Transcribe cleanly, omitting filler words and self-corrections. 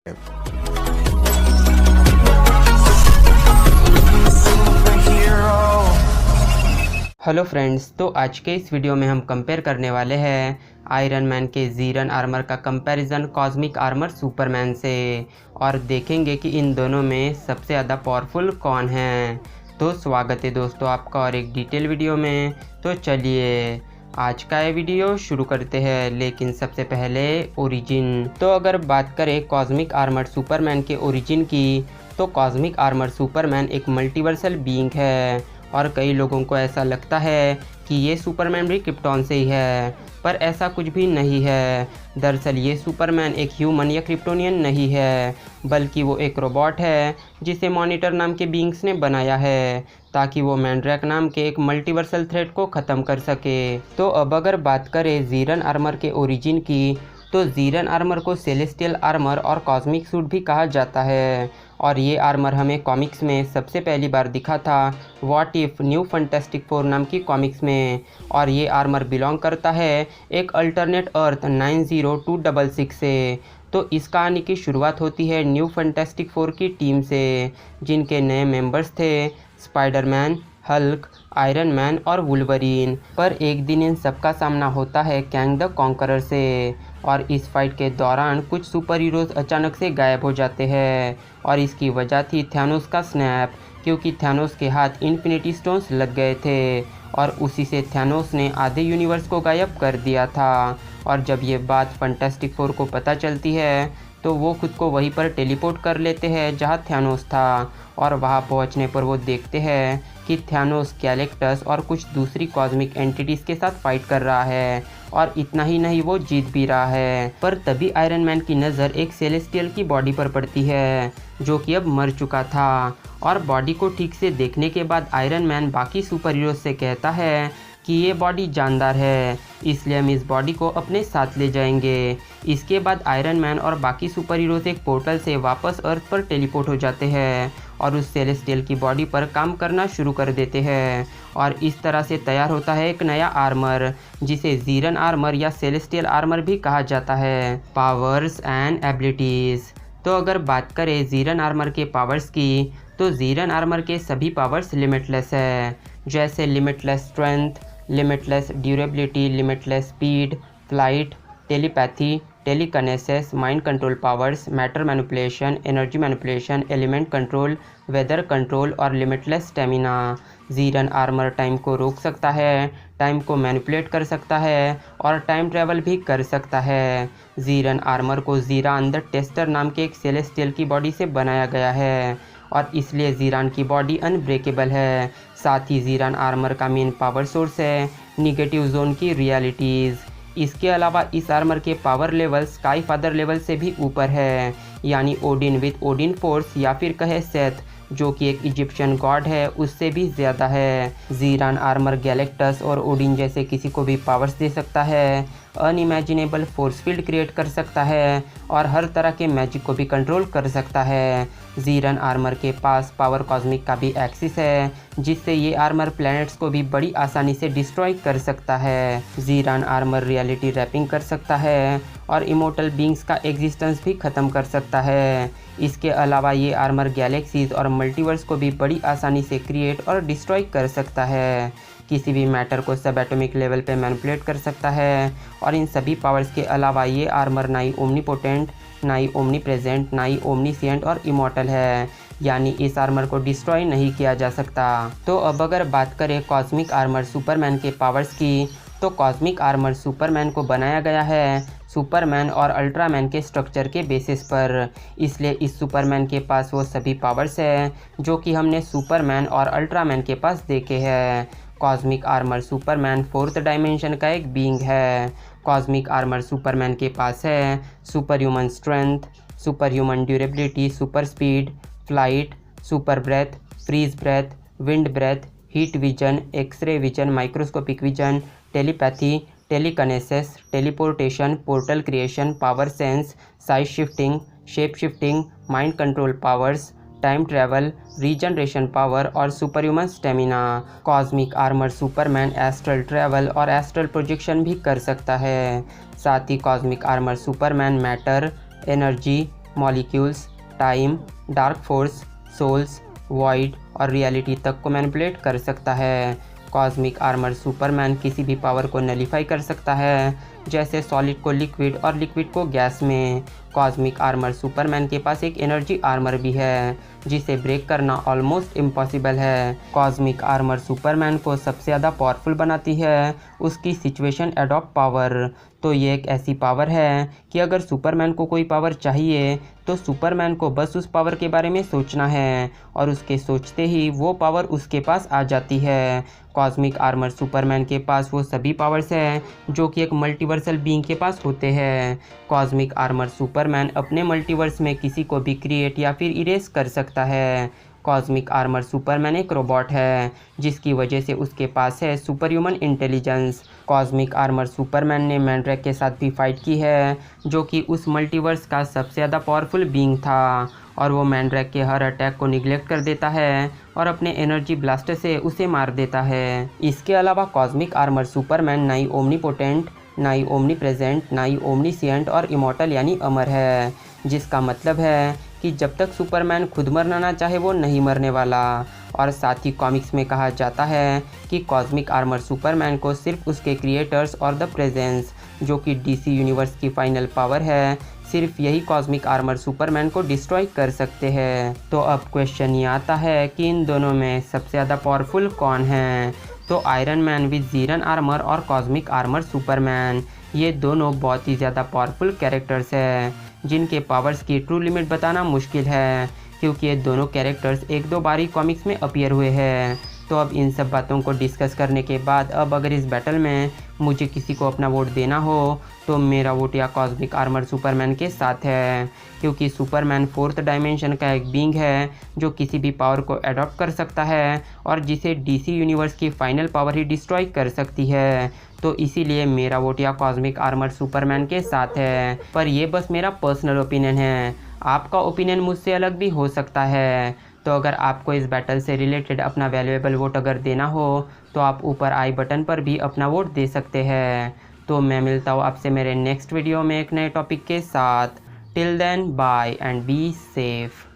Hello friends, तो आज के इस वीडियो में हम कंपेयर करने वाले हैं आयरन मैन के ज़ीरन आर्मर का कंपैरिजन कॉस्मिक आर्मर सुपरमैन से और देखेंगे कि इन दोनों में सबसे ज़्यादा पावरफुल कौन है। तो स्वागत है दोस्तों आपका और एक डिटेल वीडियो में। तो चलिए आज का ये वीडियो शुरू करते हैं, लेकिन सबसे पहले ओरिजिन। तो अगर बात करें कॉस्मिक आर्मर सुपरमैन के ओरिजिन की, तो कॉस्मिक आर्मर सुपरमैन एक मल्टीवर्सल बीइंग है और कई लोगों को ऐसा लगता है कि ये सुपरमैन भी क्रिप्टॉन से ही है, पर ऐसा कुछ भी नहीं है। दरअसल ये सुपरमैन एक ह्यूमन या क्रिप्टोनियन नहीं है, बल्कि वो एक रोबोट है जिसे मॉनिटर नाम के बीइंग्स ने बनाया है ताकि वो मैंड्रैक नाम के एक मल्टीवर्सल थ्रेट को ख़त्म कर सके। तो अब अगर बात करें ज़ीरन आर्मर के ओरिजिन की, तो ज़ीरन आर्मर को सेलेस्टियल आर्मर और कॉस्मिक सूट भी कहा जाता है और ये आर्मर हमें कॉमिक्स में सबसे पहली बार दिखा था what if new fantastic four नाम की कॉमिक्स में। और ये आर्मर बिलोंग करता है एक अल्टरनेट अर्थ 90266 से। तो इस कहानी की शुरुआत होती है न्यू फैंटास्टिक फोर की टीम से, जिनके नए मेंबर्स थे स्पाइडरमैन, हल्क, आयरन मैन और वुल्वरीन। पर एक दिन इन सबका सामना होता है कैंग द कॉन्करर से और इस फाइट के दौरान कुछ सुपर हीरोज़ अचानक से गायब हो जाते हैं और इसकी वजह थी थैनोस का स्नैप, क्योंकि थैनोस के हाथ इन्फिनिटी स्टोन्स लग गए थे और उसी से थैनोस ने आधे यूनिवर्स को गायब कर दिया था। और जब ये बात फैंटास्टिक फोर को पता चलती है तो वो खुद को वहीं पर टेलीपोर्ट कर लेते हैं जहाँ थैनोस था और वहाँ पहुँचने पर वो देखते हैं कि थैनोस गैलेक्टस और कुछ दूसरी कॉस्मिक एंटिटीज़ के साथ फाइट कर रहा है और इतना ही नहीं वो जीत भी रहा है। पर तभी आयरन मैन की नज़र एक सेलेस्टियल की बॉडी पर पड़ती है जो कि अब मर चुका था और बॉडी को ठीक से देखने के बाद आयरन मैन बाकी सुपर हीरोज़ से कहता है कि ये बॉडी जानदार है, इसलिए हम इस बॉडी को अपने साथ ले जाएंगे। इसके बाद आयरन मैन और बाकी सुपर हीरोज़ एक पोर्टल से वापस अर्थ पर टेलीपोर्ट हो जाते हैं और उस सेलेस्टियल की बॉडी पर काम करना शुरू कर देते हैं और इस तरह से तैयार होता है एक नया आर्मर जिसे ज़ीरन आर्मर या सेलेस्टियल आर्मर भी कहा जाता है। Powers and abilities. तो अगर बात करें ज़ीरन आर्मर के पावर्स की, तो ज़ीरन आर्मर के सभी पावर्स लिमिटलेस है, जैसे limitless strength, limitless durability, limitless speed, flight, telepathy, telekinesis, mind control powers, matter manipulation, energy manipulation, element control, weather control और लिमिटलेस स्टेमिना। ज़ीरन आर्मर टाइम को रोक सकता है, टाइम को मैनिपुलेट कर सकता है और टाइम ट्रैवल भी कर सकता है। ज़ीरन आर्मर को ज़ीरान द टेस्टर नाम के एक सेलेस्टियल की बॉडी से बनाया गया है और इसलिए ज़ीरान की बॉडी अनब्रेकेबल है। साथ ही ज़ीरान आर्मर का मेन पावर सोर्स है निगेटिव जोन की रियलिटीज़। इसके अलावा इस आर्मर के power level sky father level से भी ऊपर है, यानी ओडिन विद ओडिन फोर्स या फिर कहे सेथ जो कि एक इजिप्शियन गॉड है उससे भी ज़्यादा है। ज़ीरान आर्मर गैलेक्टस और ओडिन जैसे किसी को भी पावर्स दे सकता है, अनइमेजिनेबल फोर्स फील्ड क्रिएट कर सकता है और हर तरह के मैजिक को भी कंट्रोल कर सकता है। ज़ीरन आर्मर के पास पावर कॉस्मिक का भी एक्सिस है, जिससे ये आर्मर प्लैनेट्स को भी बड़ी आसानी से डिस्ट्रॉय कर सकता है। ज़ीरन आर्मर रियलिटी रैपिंग कर सकता है और इमोर्टल बीइंग्स का एग्जिस्टेंस भी ख़त्म कर सकता है। इसके अलावा ये आर्मर गैलेक्सीज और मल्टीवर्स को भी बड़ी आसानी से क्रिएट और डिस्ट्रॉय कर सकता है। किसी भी मैटर को सब एटॉमिक लेवल पे मैनिपुलेट कर सकता है और इन सभी पावर्स के अलावा ये आर्मर ना ही ओमनीपोटेंट, ना ही ओमनी प्रेजेंट, ना ही ओमनीसिएंट और इमॉर्टल है, यानी इस आर्मर को डिस्ट्रॉय नहीं किया जा सकता। तो अब अगर बात करें कॉस्मिक आर्मर सुपरमैन के पावर्स की, तो कॉस्मिक आर्मर सुपरमैन को बनाया गया है सुपरमैन और अल्ट्रामैन के स्ट्रक्चर के बेसिस पर, इसलिए इस सुपरमैन के पास वो सभी पावर्स हैं जो कि हमने सुपरमैन और अल्ट्रामैन के पास देखे हैं। Cosmic armour Superman fourth dimension का एक बीइंग है। कॉस्मिक आर्मर सुपरमैन के पास है super human strength, super human durability, super speed, flight, super breath, freeze breath, wind breath, heat vision, x-ray vision, microscopic vision, telepathy, telekinesis, teleportation, portal creation, power sense, size shifting, shape shifting, mind control powers, time travel, regeneration power और super human stamina. Cosmic armour Superman astral travel और astral projection भी कर सकता है। साथ ही cosmic armour Superman matter, energy, molecules, time, dark force, souls, void और reality तक को मैनिपुलेट कर सकता है। कॉस्मिक आर्मर सुपरमैन किसी भी पावर को नलीफाई कर सकता है, जैसे सॉलिड को लिक्विड और लिक्विड को गैस में। कॉस्मिक आर्मर सुपरमैन के पास एक एनर्जी आर्मर भी है, जिसे ब्रेक करना ऑलमोस्ट इम्पॉसिबल है। कॉस्मिक आर्मर सुपरमैन को सबसे ज़्यादा पावरफुल बनाती है उसकी सिचुएशन एडॉप्ट पावर। तो ये एक ऐसी पावर है कि अगर सुपरमैन को कोई पावर चाहिए तो सुपरमैन को बस उस पावर के बारे में सोचना है और उसके सोचते ही वो पावर उसके पास आ जाती है। कॉस्मिक आर्मर सुपरमैन के पास वो सभी पावर्स हैं जो कि एक मल्टीवर्सल बीइंग के पास होते हैं। कॉस्मिक आर्मर सुपरमैन अपने मल्टीवर्स में किसी को भी क्रिएट या फिर इरेज कर सकता है। कॉस्मिक आर्मर सुपरमैन एक रोबोट है जिसकी वजह से उसके पास है super human intelligence. Cosmic armour Superman ने मैंड्रैक के साथ भी फाइट की है, जो कि उस मल्टीवर्स का सबसे ज़्यादा पावरफुल बीइंग था, और वो मैंड्रैक के हर अटैक को निगलेक्ट कर देता है और अपने एनर्जी ब्लास्टर से उसे मार देता है। इसके अलावा कॉस्मिक आर्मर सुपरमैन ना ही ओमनीपोटेंट, ना ही ओमनी प्रेजेंट, ना ही ओमनीसिएंट और इमॉर्टल यानी अमर है, जिसका मतलब है कि जब तक सुपरमैन खुद मरना ना चाहे वो नहीं मरने वाला। और साथ ही कॉमिक्स में कहा जाता है कि कॉस्मिक आर्मर सुपरमैन को सिर्फ उसके क्रिएटर्स और द प्रेजेंस, जो कि डीसी यूनिवर्स की फाइनल पावर है, सिर्फ यही कॉस्मिक आर्मर सुपरमैन को डिस्ट्रॉय कर सकते हैं। तो अब क्वेश्चन ये आता है कि इन दोनों में सबसे ज़्यादा पावरफुल कौन है। तो iron man with Jiran armour और कॉस्मिक आर्मर सुपरमैन, ये दोनों बहुत ही ज़्यादा पावरफुल कैरेक्टर्स हैं जिनके पावर्स की ट्रू लिमिट बताना मुश्किल है, क्योंकि ये दोनों कैरेक्टर्स एक दो बार ही कॉमिक्स में अपीयर हुए हैं। तो अब इन सब बातों को डिस्कस करने के बाद अब अगर इस बैटल में मुझे किसी को अपना वोट देना हो तो मेरा वोट या कॉस्मिक आर्मर सुपरमैन के साथ है, क्योंकि सुपरमैन फोर्थ डायमेंशन का एक बीइंग है जो किसी भी पावर को अडॉप्ट कर सकता है और जिसे डीसी यूनिवर्स की फाइनल पावर ही डिस्ट्रॉय कर सकती है। तो इसीलिए मेरा वोट या कॉस्मिक आर्मर सुपरमैन के साथ है। पर ये बस मेरा पर्सनल ओपिनियन है, आपका ओपिनियन मुझसे अलग भी हो सकता है। तो अगर आपको इस बैटल से रिलेटेड अपना वैल्यूएबल वोट अगर देना हो तो आप ऊपर आई बटन पर भी अपना वोट दे सकते हैं। तो मैं मिलता हूँ आपसे मेरे नेक्स्ट वीडियो में एक नए टॉपिक के साथ। Till then bye and be safe.